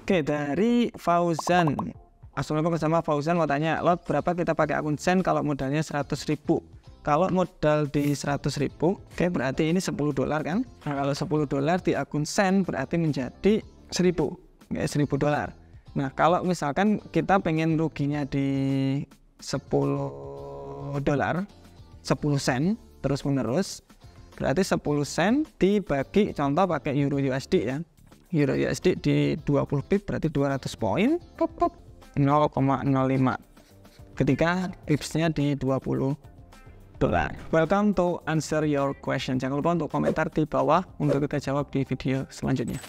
Oke, dari Fauzan. Assalamualaikum sama Fauzan mau tanya, lot berapa kita pakai akun Sen kalau modalnya 100.000? Kalau modal di 100.000, oke berarti ini $10 kan? Nah, kalau $10 di akun Sen berarti menjadi 1.000, kayak $1.000. Nah, kalau misalkan kita pengen ruginya di $10, 10 sen terus menerus, berarti 10 sen dibagi contoh pakai Euro USD ya. Euro USD di 20 pip berarti 200 poin, 0,05 ketika pipsnya di $20. Welcome to answer your question. Jangan lupa untuk komentar di bawah untuk kita jawab di video selanjutnya.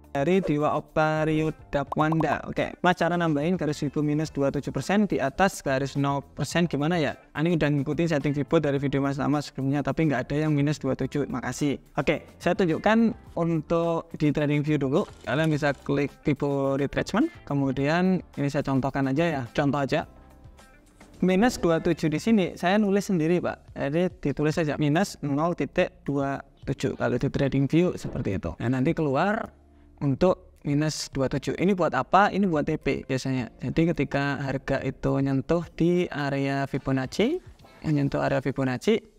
Dari Dewa Octario Dakwanda. Oke, cara nambahin garis Fibo minus 27% di atas garis 0% gimana ya? Ini udah ngikutin setting Fibo dari video Mas Lama sebelumnya, tapi nggak ada yang minus 27. Makasih. Oke, saya tunjukkan untuk di TradingView dulu. Kalian bisa klik Fibo retracement. Kemudian ini saya contohkan aja ya. Contoh aja. Minus 27 di sini saya nulis sendiri, Pak. Jadi ditulis saja minus 0.27 kalau di TradingView seperti itu. Nah, nanti keluar untuk minus 27. Ini buat apa? Ini buat TP biasanya. Jadi ketika harga itu nyentuh di area Fibonacci,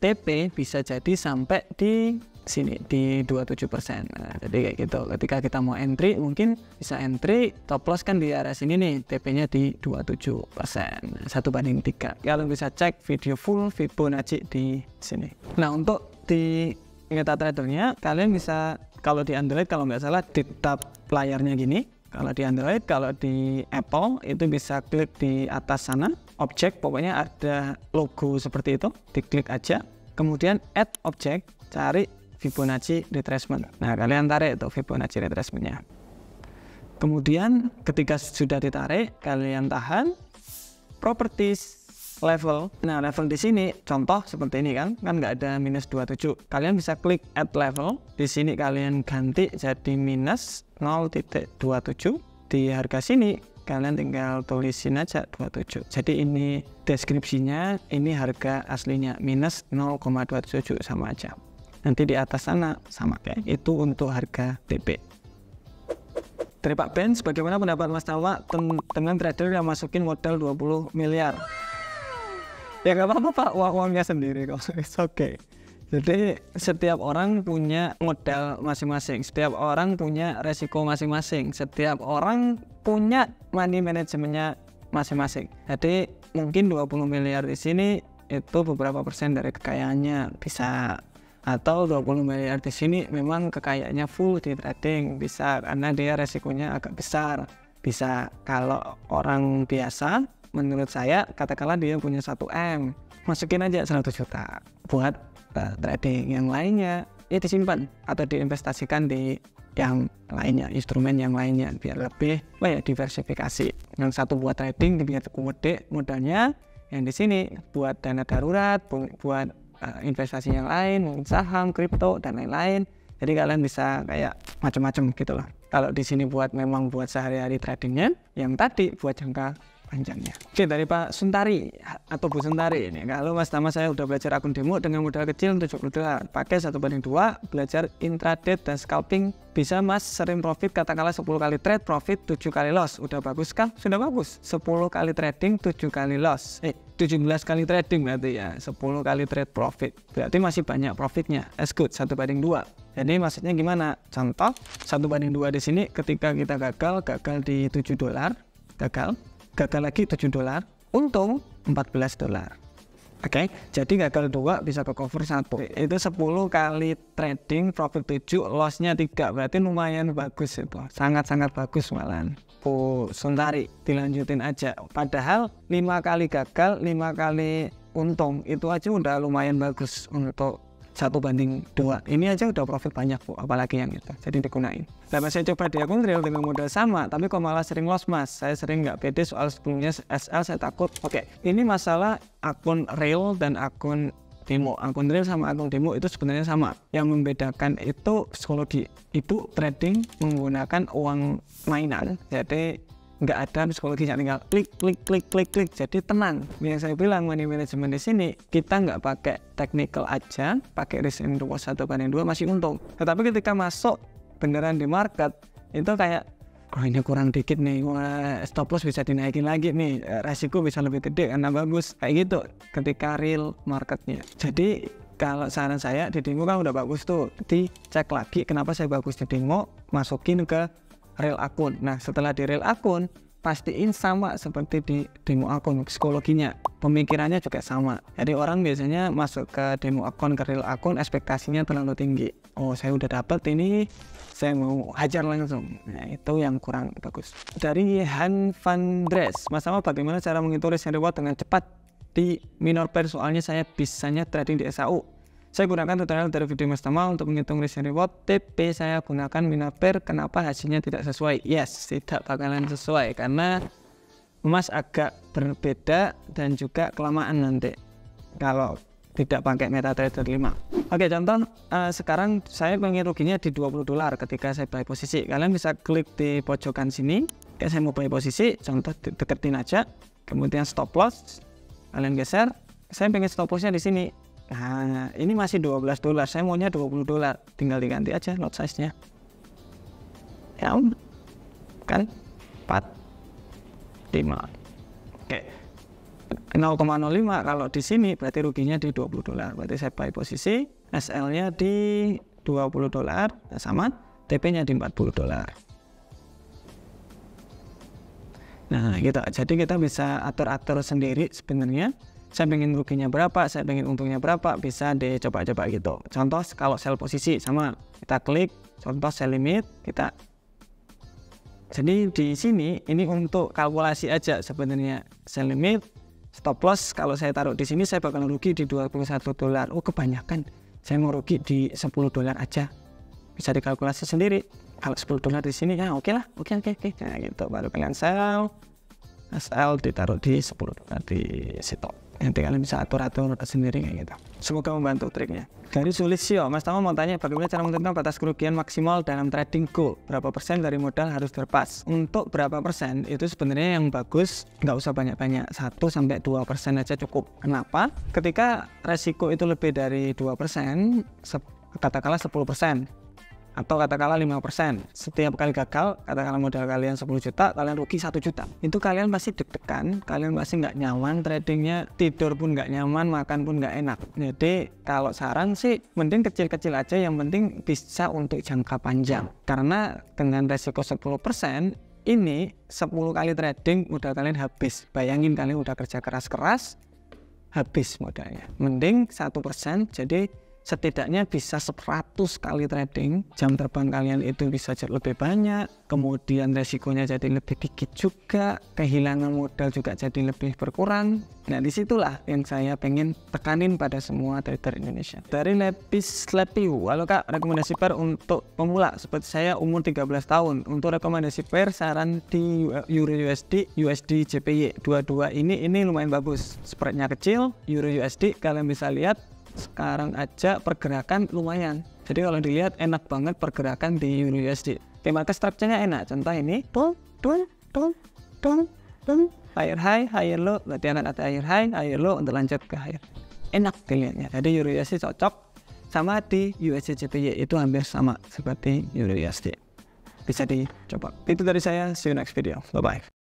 TP bisa jadi sampai di sini di 27%. Nah, jadi kayak gitu. Ketika kita mau entry mungkin bisa entry, top loss kan di area sini nih, TP-nya di 27%. 1/3. Kalian bisa cek video full Fibonacci di sini. Nah, untuk di MetaTrader-nya kalian bisa, kalau di Android kalau nggak salah di tab layarnya gini. Kalau di Android, kalau di Apple itu bisa klik di atas sana, objek, pokoknya ada logo seperti itu, diklik aja. Kemudian add object, cari Fibonacci retracement. Nah, kalian tarik itu Fibonacci retracement-nya. Kemudian ketika sudah ditarik, kalian tahan, properties, level. Nah, level di sini contoh seperti ini kan nggak ada minus 27. Kalian bisa klik add level. Di sini kalian ganti jadi minus 0.27. Di harga sini kalian tinggal tulisin aja 27. Jadi ini deskripsinya, ini harga aslinya minus 0,27 sama aja. Nanti di atas sana sama kayak itu untuk harga TP. Dari Pak Benz, bagaimana pendapat Mas Tawa dengan trader yang masukin modal 20 miliar? Ya nggak apa-apa Pak, uangnya sendiri kok, it's okay. Jadi setiap orang punya modal masing-masing, setiap orang punya resiko masing-masing, setiap orang punya money manajemennya masing-masing. Jadi mungkin 20 miliar di sini itu beberapa persen dari kekayaannya bisa, atau 20 miliar di sini memang kekayaannya full di trading bisa, karena dia resikonya agak besar. Bisa kalau orang biasa, menurut saya katakanlah dia punya 1M, masukin aja 100 juta buat trading. Yang lainnya ya disimpan atau diinvestasikan di yang lainnya, instrumen yang lainnya biar lebih diversifikasi. Yang satu buat trading biar gede modalnya, yang di sini buat dana darurat, buat investasi yang lain, mungkin saham, kripto dan lain-lain. Jadi kalian bisa kayak macam-macam gitu loh. Kalau di sini memang buat sehari-hari tradingnya, yang tadi buat jangka panjangnya. Oke, dari Pak Suntari atau Bu Suntari ini, kalau Mas Tama saya udah belajar akun demo dengan modal kecil $70, pakai 1/2, belajar intraday dan scalping, bisa Mas sering profit katakanlah 10 kali trade, profit 7 kali loss, udah bagus kah? Sudah bagus. 10 kali trading 7 kali loss, 17 kali trading berarti ya, 10 kali trade profit, berarti masih banyak profitnya. That's good, 1/2. Jadi maksudnya gimana? Contoh 1/2 di sini, ketika kita gagal di $7, gagal lagi $7, untung $14. Oke, jadi gagal 2 bisa ke cover 1. Itu 10 kali trading, profit 7, lossnya 3, berarti lumayan bagus itu, sangat-sangat bagus malahan. Bu Suntari, dilanjutin aja. Padahal 5 kali gagal, 5 kali untung, itu aja udah lumayan bagus untuk 1/2. Ini aja udah profit banyak Bu, apalagi yang itu. Jadi digunain. Nah, saya coba di akun real dengan modal sama, tapi kok malah sering loss Mas. Saya sering nggak pede soal sebelumnya SL, saya takut. Oke, ini masalah akun real dan akun demo. Akun real sama akun demo itu sebenarnya sama. Yang membedakan itu psikologi. Itu trading menggunakan uang mainan. Jadi nggak ada psikologinya, tinggal klik. Jadi tenang. Yang saya bilang money management di sini kita nggak pakai technical aja, pakai risk and reward 1/2 masih untung. Tetapi ketika masuk beneran di market itu kayak oh ini kurang dikit nih, wah, stop loss bisa dinaikin lagi nih, resiko bisa lebih gede karena bagus, kayak gitu ketika real marketnya. Jadi kalau saran saya di demo kan udah bagus tuh, dicek lagi kenapa saya bagus di demo, masukin ke real akun. Nah setelah di real akun, pastiin sama seperti di demo akun, psikologinya, pemikirannya juga sama. Jadi orang biasanya masuk ke demo akun, ke real akun, ekspektasinya terlalu tinggi. Oh saya udah dapet ini, saya mau hajar langsung. Nah itu yang kurang bagus. Dari Han Van Dres, Mas Sama bagaimana cara menghitung risk and reward dengan cepat di minor pair? Soalnya saya bisanya trading di SAU. Saya gunakan tutorial dari video Mas Tama untuk menghitung risk and reward, TP saya gunakan minor pair, kenapa hasilnya tidak sesuai? Yes, tidak bakalan sesuai karena Mas agak berbeda dan juga kelamaan nanti kalau tidak pakai MetaTrader 5. Oke, contoh sekarang saya pengen ruginya di $20 ketika saya buy posisi. Kalian bisa klik di pojokan sini, kayak saya mau buy posisi, contoh deketin aja, kemudian stop loss, kalian geser, saya pengen stop lossnya di sini. Nah, ini masih $12, saya maunya $20, tinggal diganti aja lot size-nya. Ya, kan 4, 5. Oke. 0,05 kalau di sini berarti ruginya di $20. Berarti saya buy posisi, SL-nya di $20 sama TP-nya di $40. Nah, gitu. Jadi kita bisa atur-atur sendiri sebenarnya. Saya pengen ruginya berapa, saya pengen untungnya berapa, bisa dicoba-coba gitu. Contoh kalau sell posisi sama kita klik, contoh sell limit, kita. Jadi di sini ini untuk kalkulasi aja sebenarnya, sell limit, stop loss. Kalau saya taruh di sini saya bakal rugi di $21. Oh kebanyakan, saya mau rugi di $10 aja. Bisa dikalkulasi sendiri. Kalau $10 di sini ya oke lah, oke. Nah gitu, baru kalian sell, SL ditaruh di $10 di situ. Nanti kalian bisa atur-atur sendiri kayak gitu. Semoga membantu triknya. Dari Sulisio, Mas Tama mau tanya bagaimana cara menentukan batas kerugian maksimal dalam trading Go? Berapa persen dari modal harus terlepas? Untuk berapa persen itu sebenarnya yang bagus nggak usah banyak-banyak, 1-2% aja cukup. Kenapa? Ketika resiko itu lebih dari 2%, katakanlah 10%. Atau katakanlah 5%. Setiap kali gagal, katakanlah modal kalian 10 juta, kalian rugi 1 juta. Itu kalian pasti deg-degan, kalian pasti nggak nyaman tradingnya, tidur pun nggak nyaman, makan pun nggak enak. Jadi kalau saran sih, mending kecil-kecil aja, yang penting bisa untuk jangka panjang. Karena dengan resiko 10%, ini 10 kali trading modal kalian habis. Bayangin kalian udah kerja keras-keras, habis modalnya. Mending 1%, jadi setidaknya bisa 100 kali trading, jam terbang kalian itu bisa lebih banyak, kemudian resikonya jadi lebih dikit juga, kehilangan modal juga jadi lebih berkurang. Nah disitulah yang saya pengen tekanin pada semua trader Indonesia. Dari Lepis Lepiu, halo Kak, rekomendasi pair untuk pemula seperti saya umur 13 tahun. Untuk rekomendasi pair saran di Euro USD, USD JPY, dua-dua ini lumayan bagus, spreadnya kecil. Euro USD kalian bisa lihat sekarang aja pergerakan lumayan, jadi kalau dilihat enak banget pergerakan di Euro USD. Market structure-nya enak, contoh ini higher high, higher low, berarti akan ada higher high, higher low untuk lanjut ke higher. Enak dilihatnya. Jadi Euro USD cocok, sama di USD JPY itu hampir sama seperti Euro USD. Bisa dicoba. Itu dari saya, see you next video, bye bye.